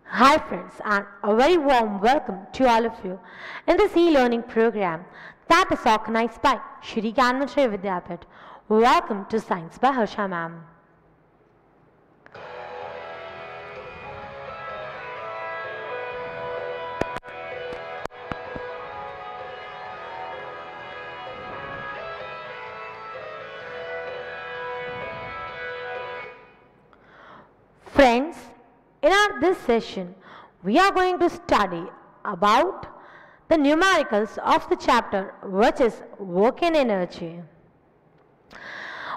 Hi friends and a very warm welcome to all of you in this e-learning program that is organized by Shri Gyanmachari Vidyapit. Welcome to Science by Harsha Ma'am. Friends, in this session, we are going to study about the numericals of the chapter which is working energy.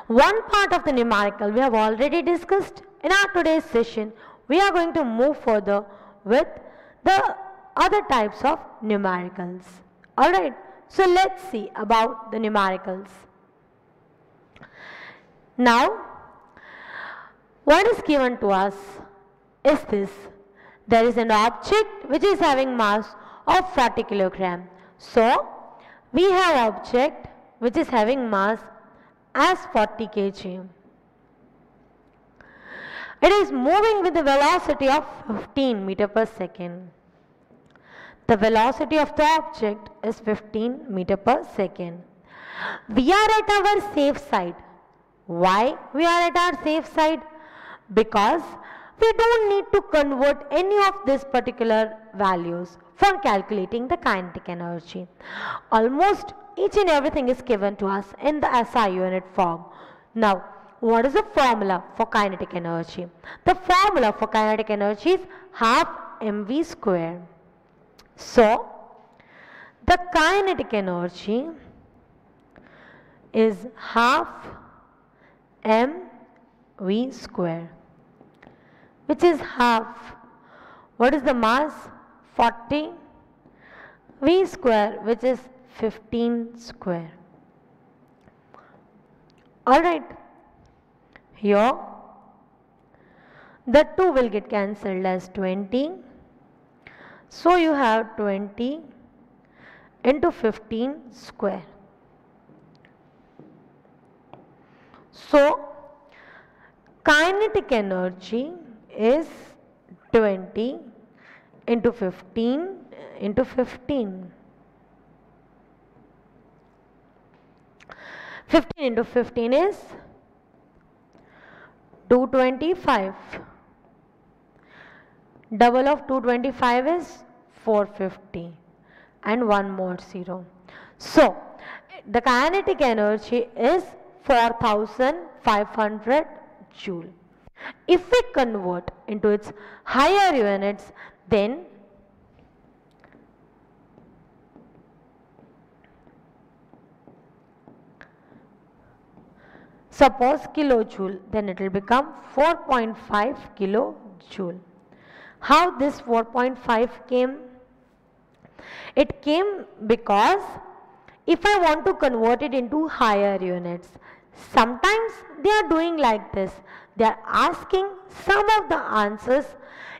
One part of the numerical we have already discussed. In our today's session, we are going to move further with the other types of numericals. Alright, so let's see about the numericals. Now, what is given to us is this. There is an object which is having mass of 40 kg. So, we have object which is having mass as 40 kg. It is moving with the velocity of 15 meter per second. The velocity of the object is 15 meter per second. We are at our safe side. Why we are at our safe side? Because we don't need to convert any of these particular values for calculating the kinetic energy. Almost each and everything is given to us in the SI unit form. Now, what is the formula for kinetic energy? The formula for kinetic energy is half mv square. So, the kinetic energy is half mv square, which is half. What is the mass? 40 v square, which is 15 square. Alright, here the 2 will get cancelled as 20. So you have 20 into 15 square. So kinetic energy is 20 into 15 into 15. 15 into 15 is 225. Double of 225 is 450 and one more 0. So, the kinetic energy is 4500 joule. If we convert into its higher units, then suppose kilojoule, then it will become 4.5 kilojoule. How this 4.5 came? It came because if I want to convert it into higher units, sometimes they are doing like this. They are asking some of the answers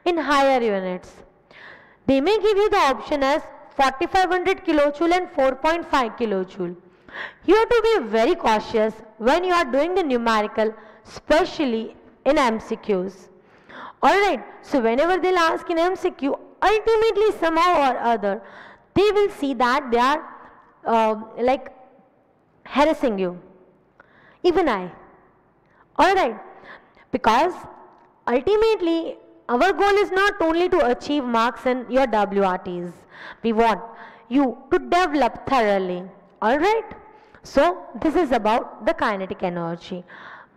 in higher units. They may give you the option as 4500 kilojoule and 4.5 kilojoule. You have to be very cautious when you are doing the numerical, especially in MCQs. Alright, so whenever they'll ask in MCQ, ultimately somehow or other, they will see that they are like harassing you. Even I. Alright, because ultimately our goal is not only to achieve marks in your WRTs. We want you to develop thoroughly. Alright, so this is about the kinetic energy.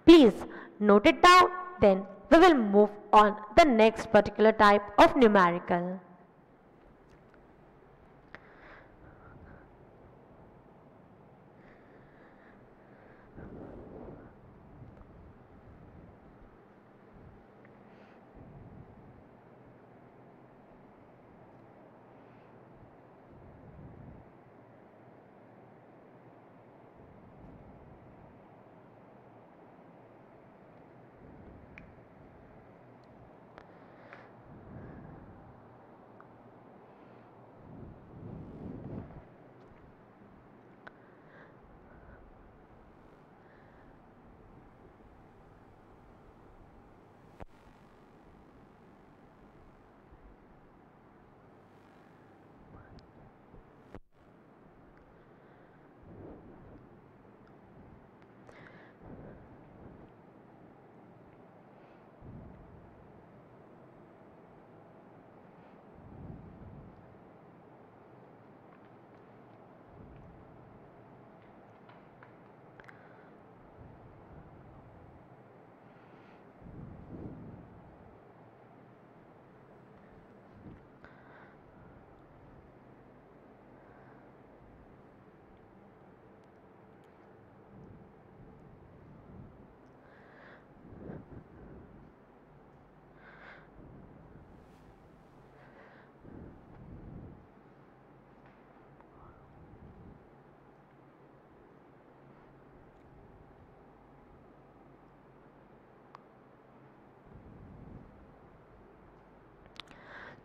Please note it down, then we will move on the next particular type of numerical.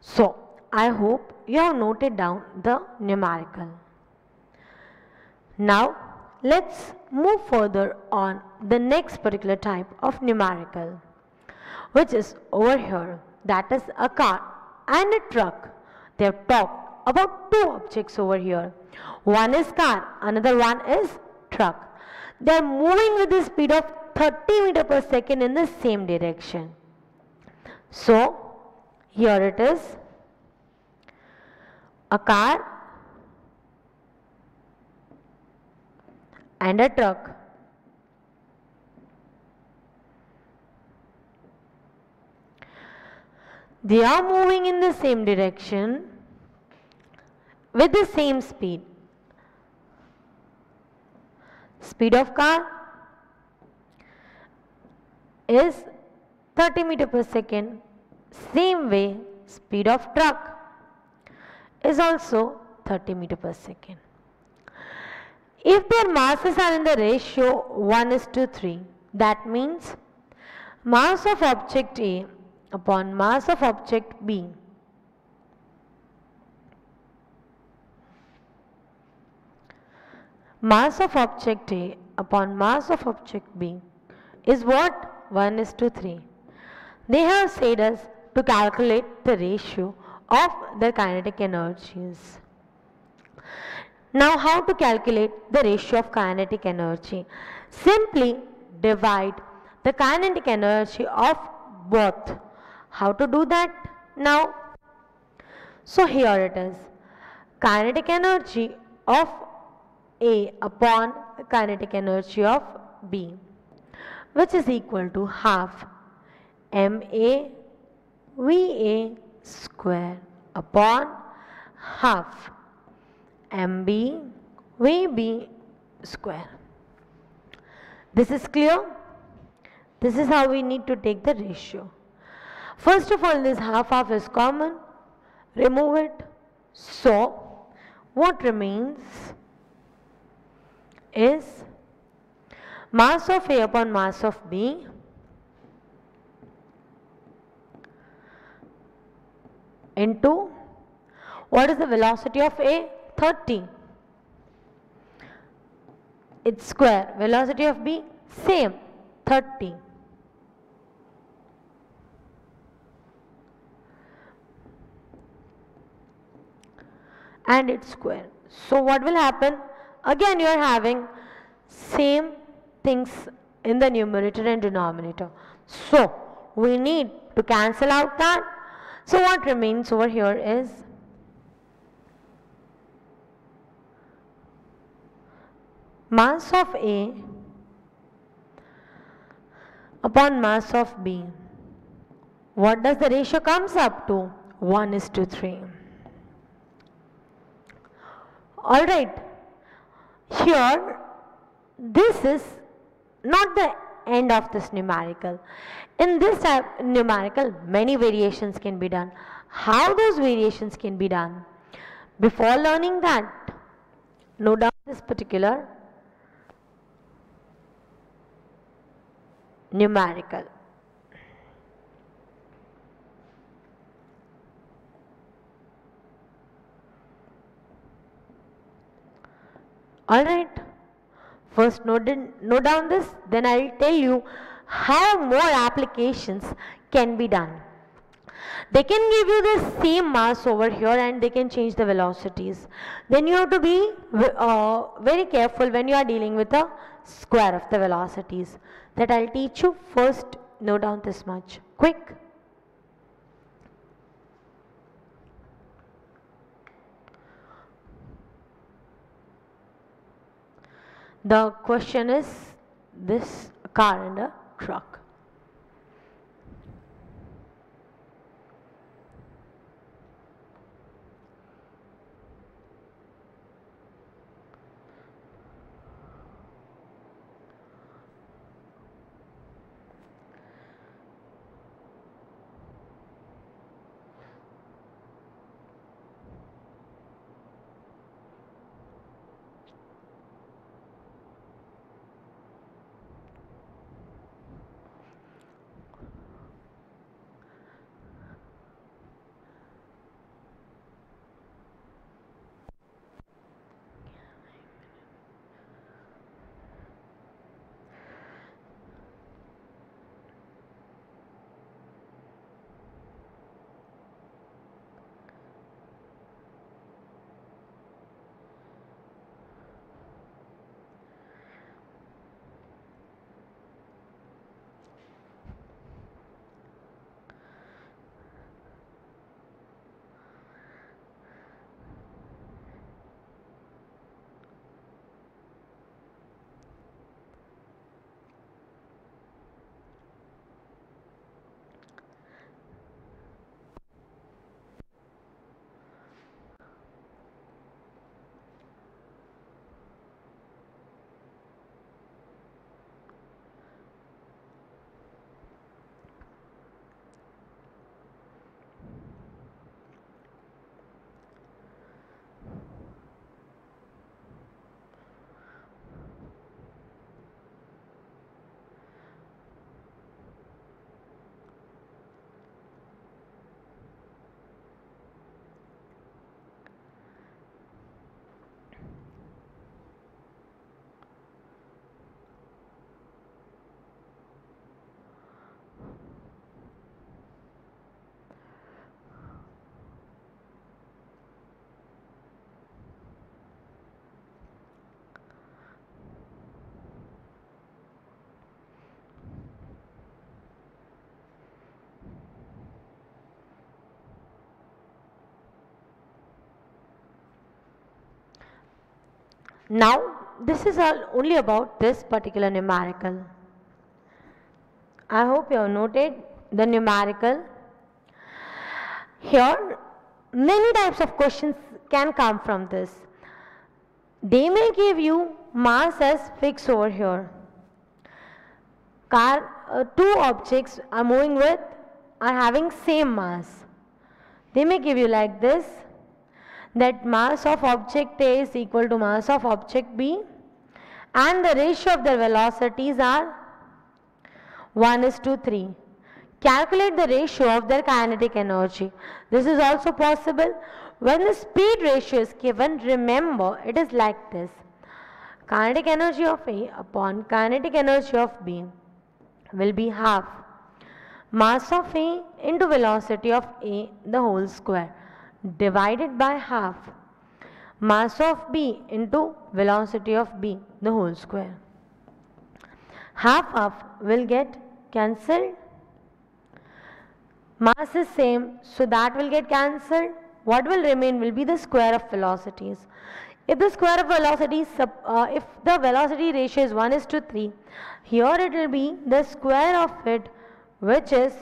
So, I hope you have noted down the numerical. Now, let's move further on the next particular type of numerical, which is over here, that is a car and a truck. They have talked about two objects over here. One is car, another one is truck. They are moving with the speed of 30 meter per second in the same direction. So, here it is, a car and a truck. They are moving in the same direction with the same speed. Speed of car is 30 meter per second. Same way, speed of truck is also 30 meter per second. If their masses are in the ratio 1:3, that means mass of object A upon mass of object B mass of object A upon mass of object B is what? 1:3. They have said us to calculate the ratio of the kinetic energies. Now, how to calculate the ratio of kinetic energy? Simply divide the kinetic energy of both. How to do that now? So, here it is, kinetic energy of A upon kinetic energy of B, which is equal to half MA VA square upon half MB VB square. This is clear? This is how we need to take the ratio. First of all, this half is common. Remove it. So, what remains is mass of A upon mass of B into what is the velocity of A? 30. Its square. Velocity of B? Same, 30. And its square. So what will happen? Again you are having same things in the numerator and denominator. So we need to cancel out that. So what remains over here is mass of A upon mass of B. What does the ratio comes up to? 1:3. Alright, here this is not the end of this numerical. In this type numerical, many variations can be done. How those variations can be done? Before learning that, note down this particular numerical. Alright, first note down this, then I will tell you how more applications can be done. They can give you the same mass over here and they can change the velocities. Then you have to be very careful when you are dealing with the square of the velocities. That I will teach you. First note down this much. Quick. The question is this car and a truck. Now, this is all only about this particular numerical. I hope you have noted the numerical. Here, many types of questions can come from this. They may give you mass as fixed over here. Two objects are moving with are having same mass. They may give you like this, that mass of object A is equal to mass of object B, and the ratio of their velocities are 1:3. Calculate the ratio of their kinetic energy. This is also possible. When the speed ratio is given, remember it is like this. Kinetic energy of A upon kinetic energy of B will be half mass of A into velocity of A the whole square divided by half mass of B into velocity of B the whole square. Half will get cancelled. Mass is same, so that will get cancelled. What will remain will be the square of velocities. If the square of velocities, if the velocity ratio is 1:3, here it will be the square of it, which is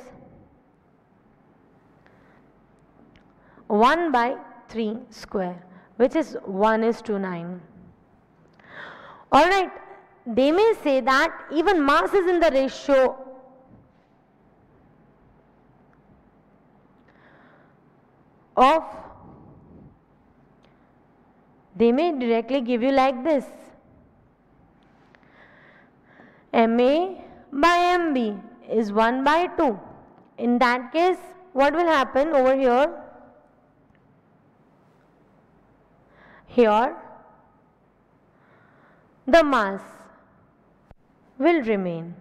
1/3 square, which is 1:9. Alright, they may say that even mass is in the ratio of, they may directly give you like this, MA by MB is 1/2. In that case, what will happen over here? Here, the mass will remain.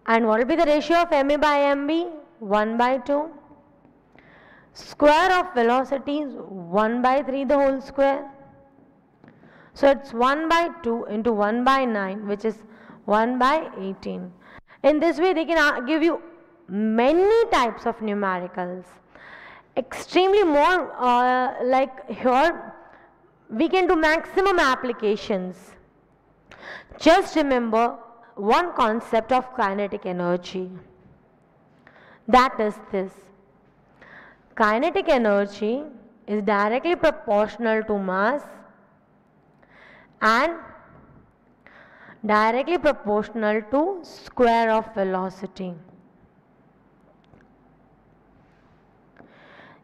And what will be the ratio of MA by MB? 1/2. Square of velocity is 1/3 the whole square. So it's 1/2 into 1/9, which is 1/18. In this way, they can give you many types of numericals. Extremely more, like here, we can do maximum applications. Just remember one concept of kinetic energy. That is this. Kinetic energy is directly proportional to mass and directly proportional to square of velocity.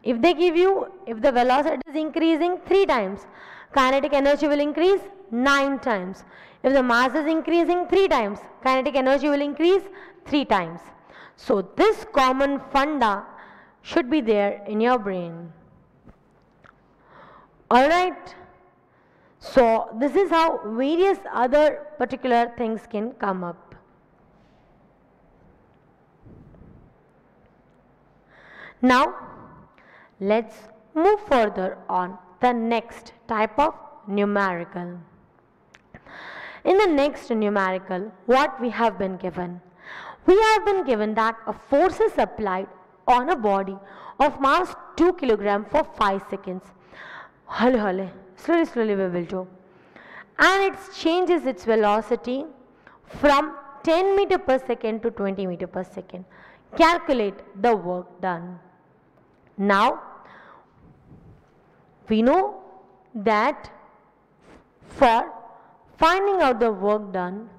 If they give you, if the velocity is increasing 3 times, kinetic energy will increase 9 times. If the mass is increasing 3 times, kinetic energy will increase 3 times. So this common funda should be there in your brain. Alright. So this is how various other particular things can come up. Now let's move further on the next type of numerical. In the next numerical, what we have been given? We have been given that a force is applied on a body of mass 2 kg for 5 seconds. Slowly we will do. And it changes its velocity from 10 meter per second to 20 meter per second. Calculate the work done. Now, we know that for finding out the work done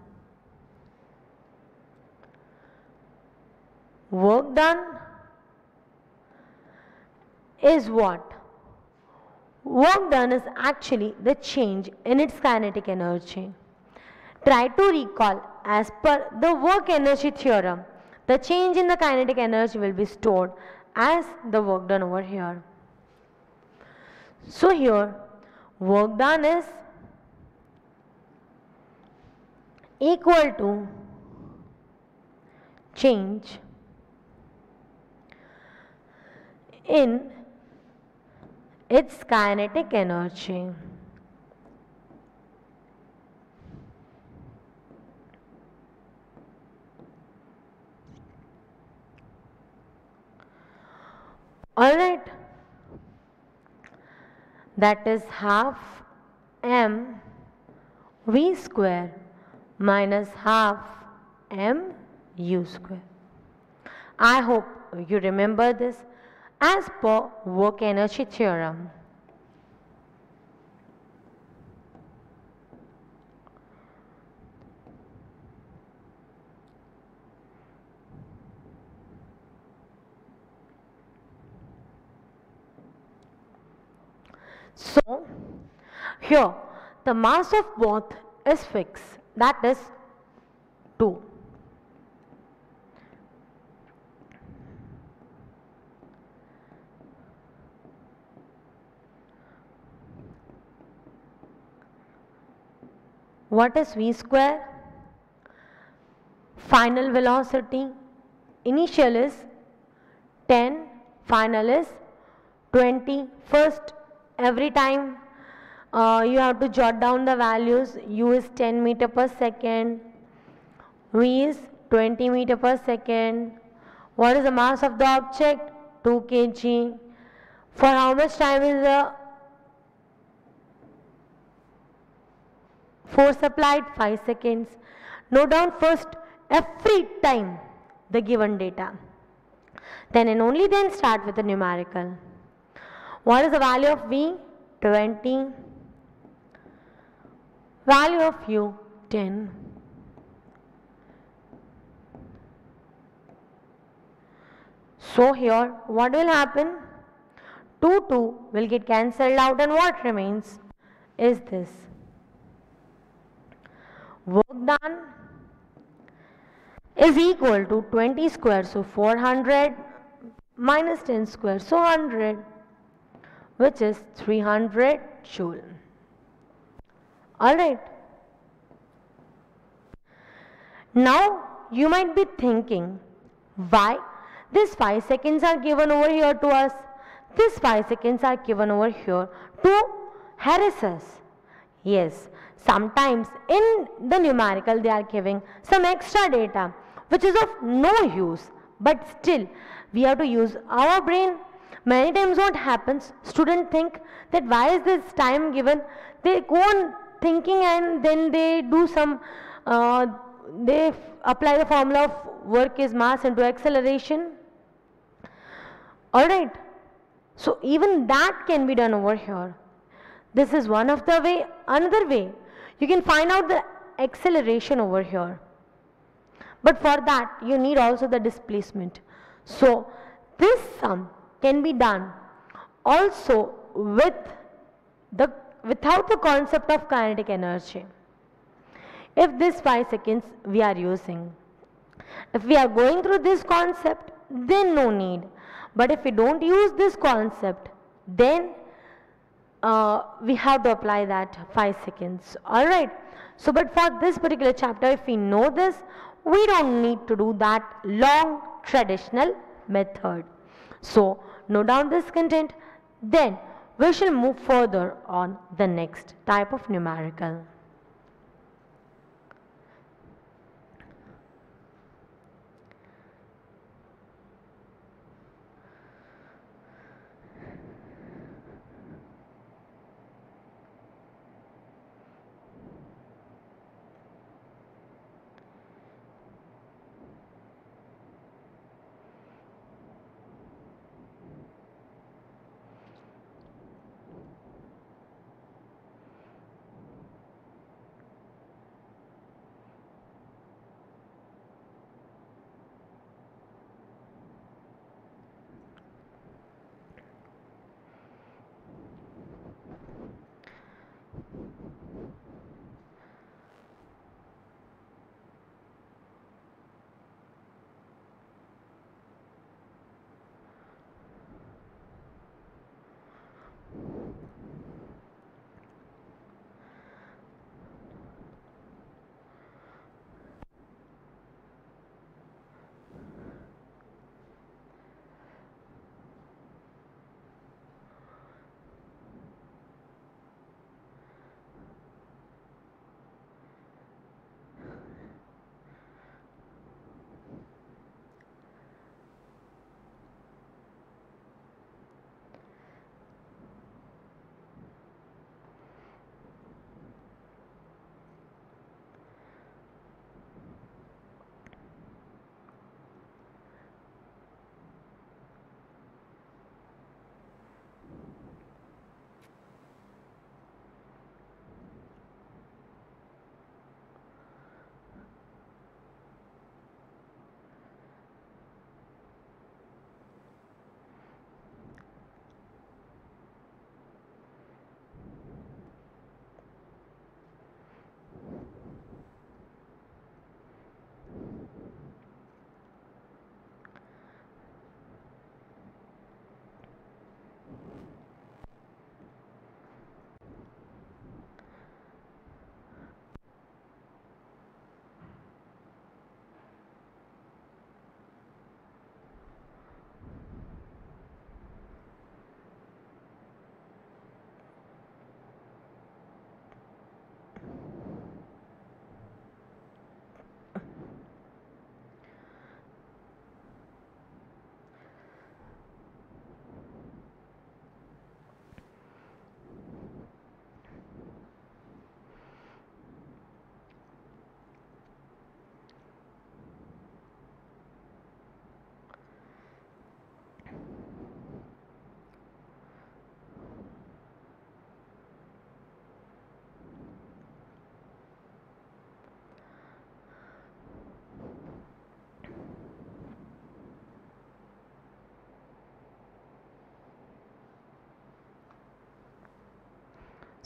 is what? Work done is actually the change in its kinetic energy. Try to recall, as per the work energy theorem, the change in the kinetic energy will be stored as the work done over here. So here, work done is equal to change in its kinetic energy. Alright. that is half m v square minus half m u square. I hope you remember this as per work energy theorem. So, here the mass of both is fixed, that is 2. What is v square? Final velocity. Initial is 10, final is 20. First, every time you have to jot down the values. U is 10 meter per second, V is 20 meter per second. What is the mass of the object? 2 kg. For how much time is the force applied? 5 seconds. Note down first every time the given data. Then and only then start with the numerical. What is the value of V? 20. Value of U? 10. So here what will happen? 2 will get cancelled out and what remains is this. Work done is equal to 20 square, so 400 minus 10 square, so 100, which is 300 joule. Alright. Now you might be thinking, why these 5 seconds are given over here to us? These 5 seconds are given over here to harass us. Yes, sometimes in the numerical they are giving some extra data which is of no use, but still we have to use our brain. Many times what happens, students think that why is this time given, they go on thinking and then they do some they apply the formula of work is mass into acceleration. Alright, so even that can be done over here. This is one of the way. Another way, you can find out the acceleration over here, but for that you need also the displacement. So this sum can be done also without the concept of kinetic energy. If this 5 seconds we are using, if we are going through this concept, then no need. But if we don't use this concept, then we have to apply that 5 seconds. Alright. So but for this particular chapter, if we know this, we don't need to do that long traditional method. So note down this content, then we shall move further on the next type of numerical.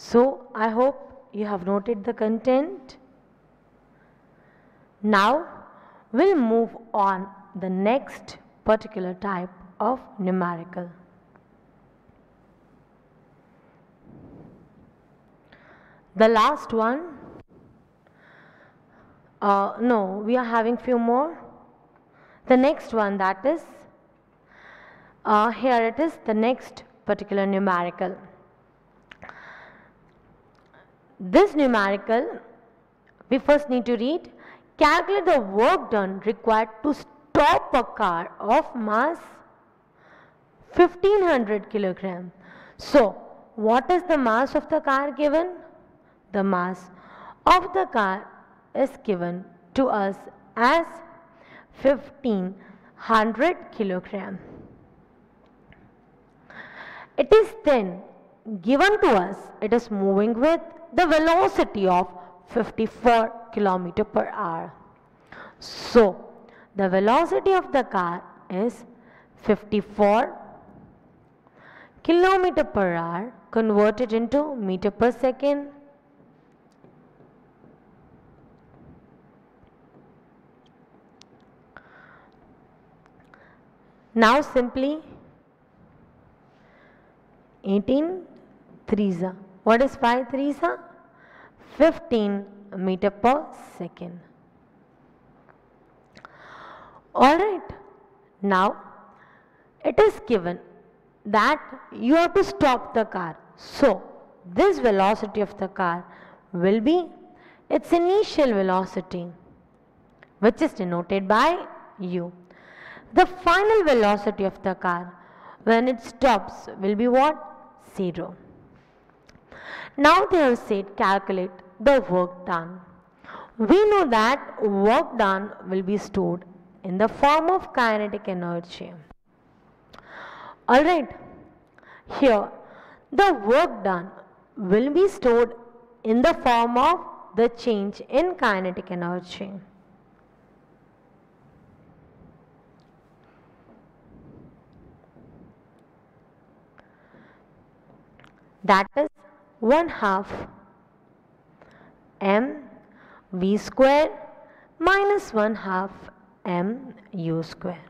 So I hope you have noted the content. Now we'll move on the next particular type of numerical. The last one, no, we are having few more. The next one, that is, here it is, the next particular numerical. This numerical, we first need to read, calculate the work done required to stop a car of mass 1500 kilogram. So, what is the mass of the car given? The mass of the car is given to us as 1500 kilogram. It is then given to us, it is moving with the velocity of 54 kilometer per hour. So, the velocity of the car is 54 kilometer per hour converted into meter per second. Now simply 18 threes. What is 5 threes? 15 meter per second. Alright, now it is given that you have to stop the car. So, this velocity of the car will be its initial velocity, which is denoted by u. The final velocity of the car when it stops will be what? 0. Now they have said calculate the work done. We know that work done will be stored in the form of kinetic energy. Alright, here the work done will be stored in the form of the change in kinetic energy. That is 1/2 mv square minus 1/2 mu square.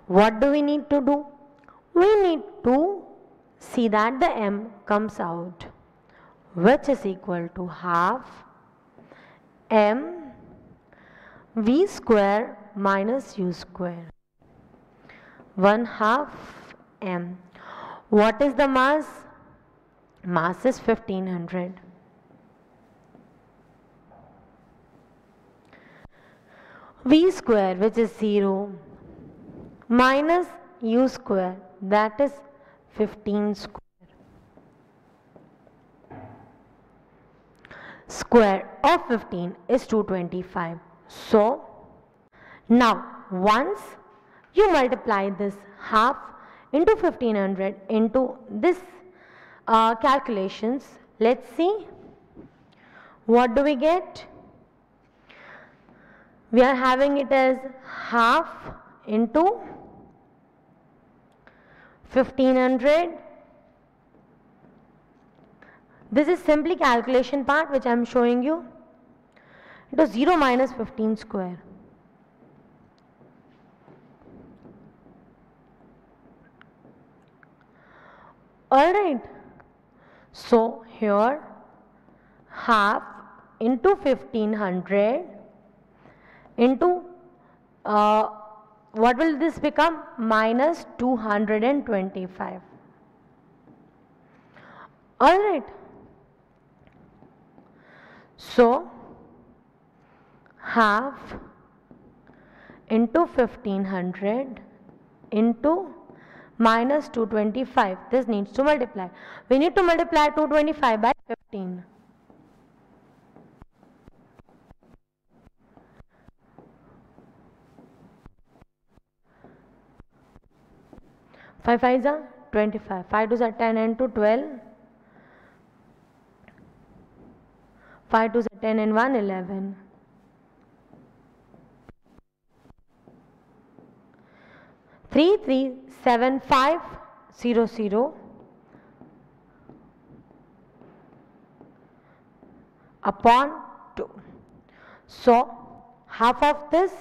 What do we need to do? We need to see that the m comes out, which is equal to 1/2 mv square minus u square. 1/2 m. What is the mass? Mass is 1500. V square, which is 0, minus u square, that is 15 square. Square of 15 is 225. So, now once you multiply this half into 1500 into this calculations, let's see what do we get. We are having it as half into 1500. This is simply calculation part which I am showing you. It was 0 minus 15 square. Alright, so here half into 1500 into what will this become? Minus 225. Alright, so half into 1500 into minus 225. This needs to multiply. We need to multiply 225 by 15. Five fives are 25. 5 twos are 10 and 2 12. 5 twos are 10 and 1 11. 3 3 7 5 0 0 upon 2. So half of this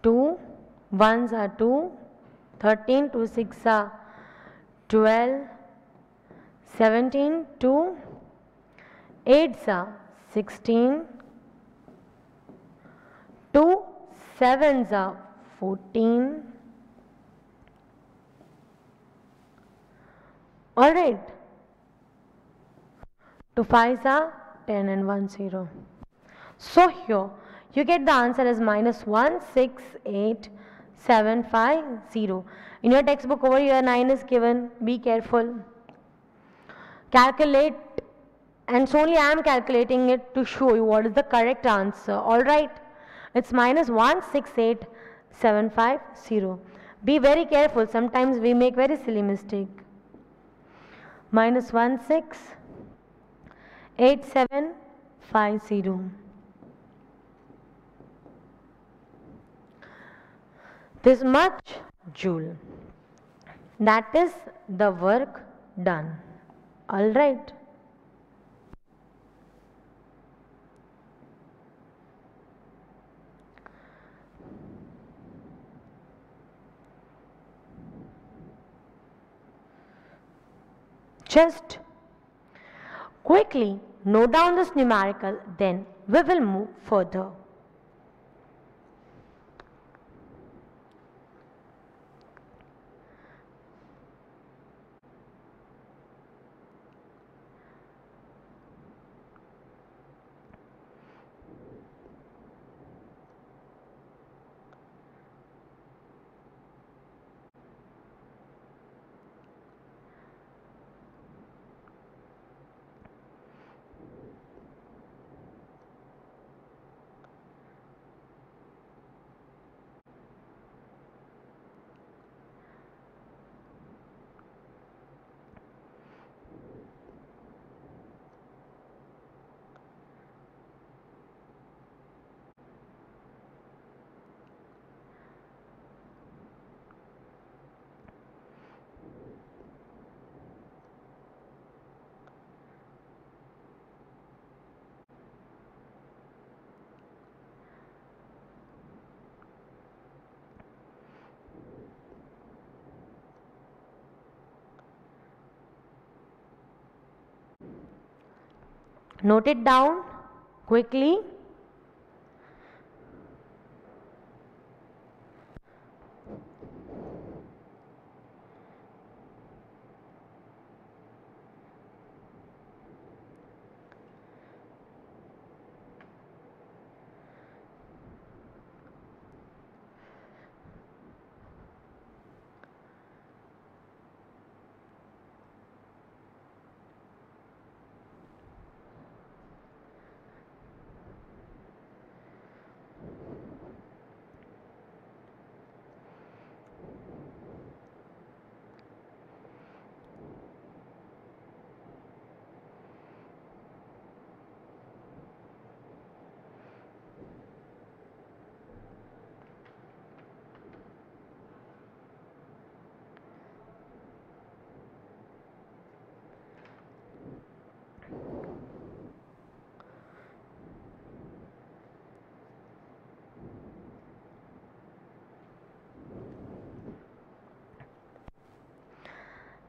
two, ones are 2, 13, 2 6 are 12, 17, 2, 8s are 16, 2 7s are 14. Alright, 2 5s are 10 and 1 0. So here you get the answer as -168,750. In your textbook over here 9 is given. Be careful. Calculate, and so only I am calculating it to show you what is the correct answer. Alright, it's -168,750. Be very careful, sometimes we make very silly mistake. -168,750. This much joule. That is the work done. Alright. Just quickly note down this numerical, then we will move further. Note it down quickly.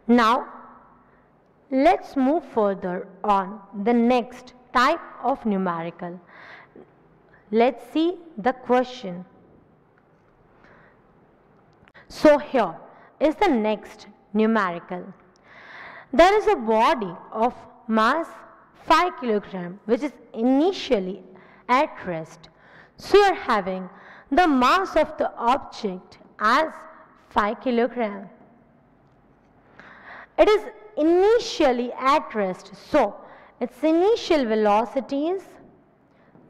Now let's move further on the next type of numerical. Let's see the question. So here is the next numerical. There is a body of mass 5 kg which is initially at rest. So you are having the mass of the object as 5 kg. It is initially at rest, so its initial velocity is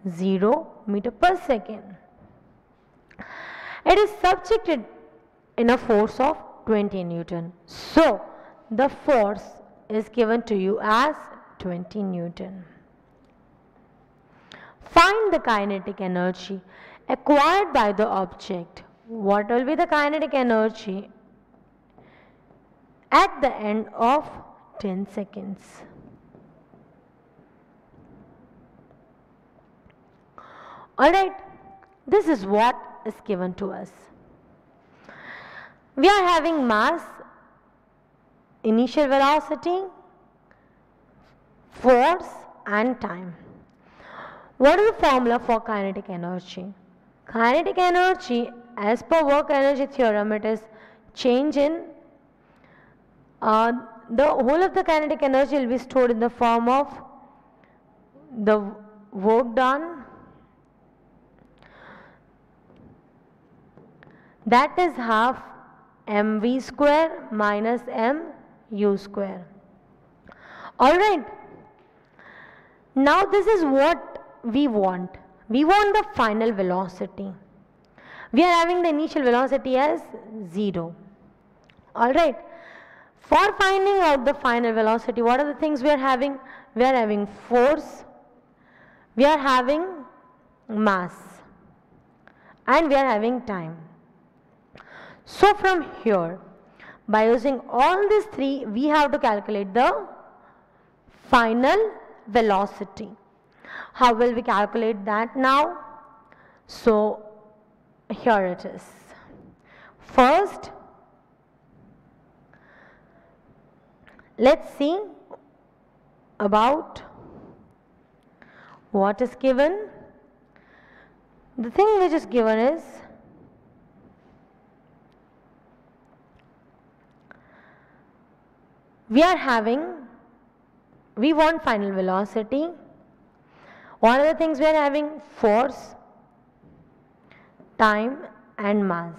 0 meter per second. It is subjected in a force of 20 Newton. So the force is given to you as 20 Newton. Find the kinetic energy acquired by the object. What will be the kinetic energy at the end of 10 seconds? Alright, this is what is given to us. We are having mass, initial velocity, force and time. What is the formula for kinetic energy? Kinetic energy, as per work energy theorem, it is change in the whole of the kinetic energy will be stored in the form of the work done, that is half mv square minus mu square. Alright, now this is what we want. We want the final velocity. We are having the initial velocity as 0. Alright, for finding out the final velocity, what are the things we are having? We are having force, we are having mass, and we are having time. So from here, by using all these three, we have to calculate the final velocity. How will we calculate that now? So here it is. First, let's see about what is given. The thing which is given is we want final velocity. What are the things we are having? Force, time and mass.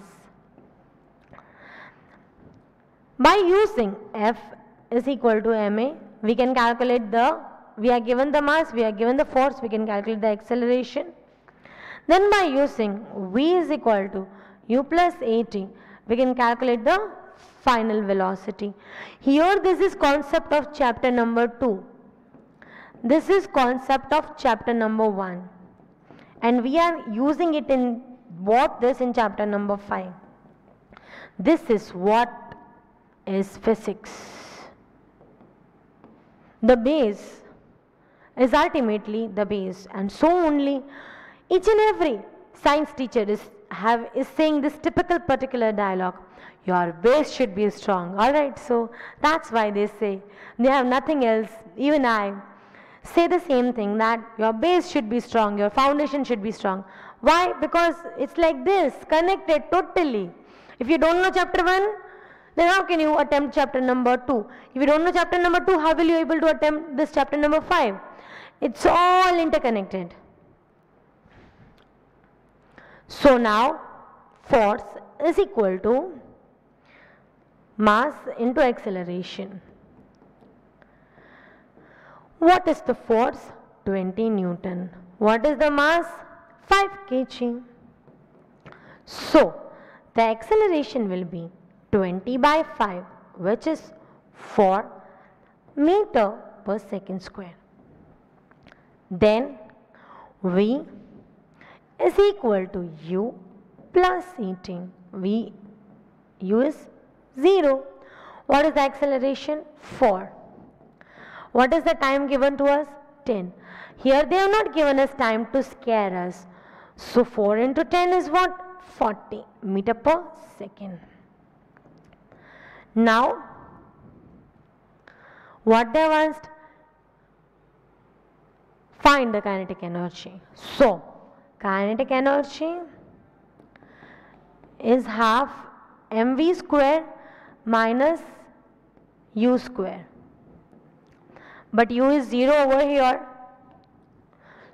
By using F is equal to ma, we can calculate we are given the mass, we are given the force, we can calculate the acceleration. Then by using V is equal to u plus at, we can calculate the final velocity. Here this is concept of chapter number 2. This is concept of chapter number 1. And we are using it in in chapter number 5. This is what is physics. The base is ultimately the base, and so only each and every science teacher is saying this typical particular dialogue. Your base should be strong. Alright, so that's why they say, they have nothing else. Even I say the same thing, that your base should be strong, your foundation should be strong. Why? Because it's like this, connected totally. If you don't know chapter 1, then how can you attempt chapter number 2? If you don't know chapter number 2, how will you able to attempt this chapter number 5? It's all interconnected. So now, force is equal to mass into acceleration. What is the force? 20 Newton. What is the mass? 5 kg. So, the acceleration will be 20 by 5, which is 4 meter per second square. Then, V is equal to u plus at. U is 0. What is the acceleration? 4. What is the time given to us? 10. Here they have not given us time to scare us. So 4 into 10 is what? 40 meter per second. Now, what they have asked? Find the kinetic energy. So, kinetic energy is half mv square minus u square. But u is 0 over here.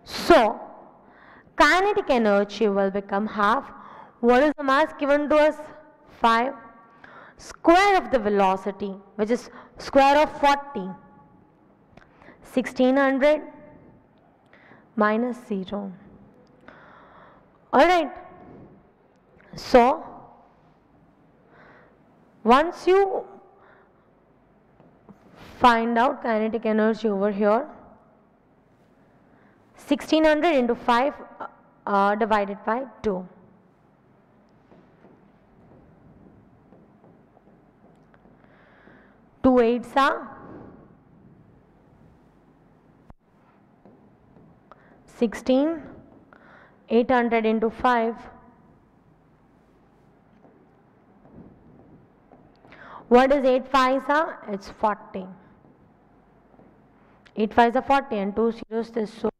So, kinetic energy will become half. What is the mass given to us? 5. Square of the velocity, which is square of 40. 1600 minus 0. Alright. So, once you find out kinetic energy over here, 1600 into 5 divided by 2. 2 8s are 16. 800 into 5. What is 8 5s are? It's 40. 8 5s are 40 and 2 zeros is so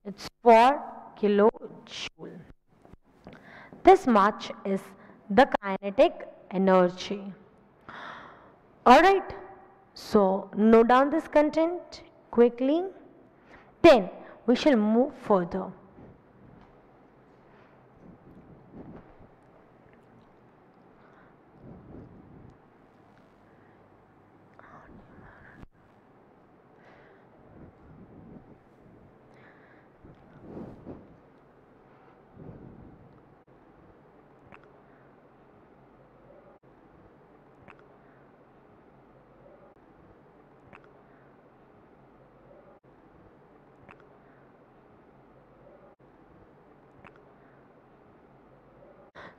it's 4 kilojoule. This much is the kinetic energy. Alright, so note down this content quickly. Then we shall move further.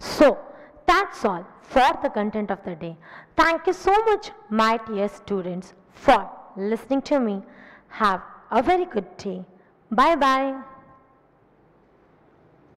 So that's all for the content of the day. Thank you so much, my dear students, for listening to me. Have a very good day. Bye bye.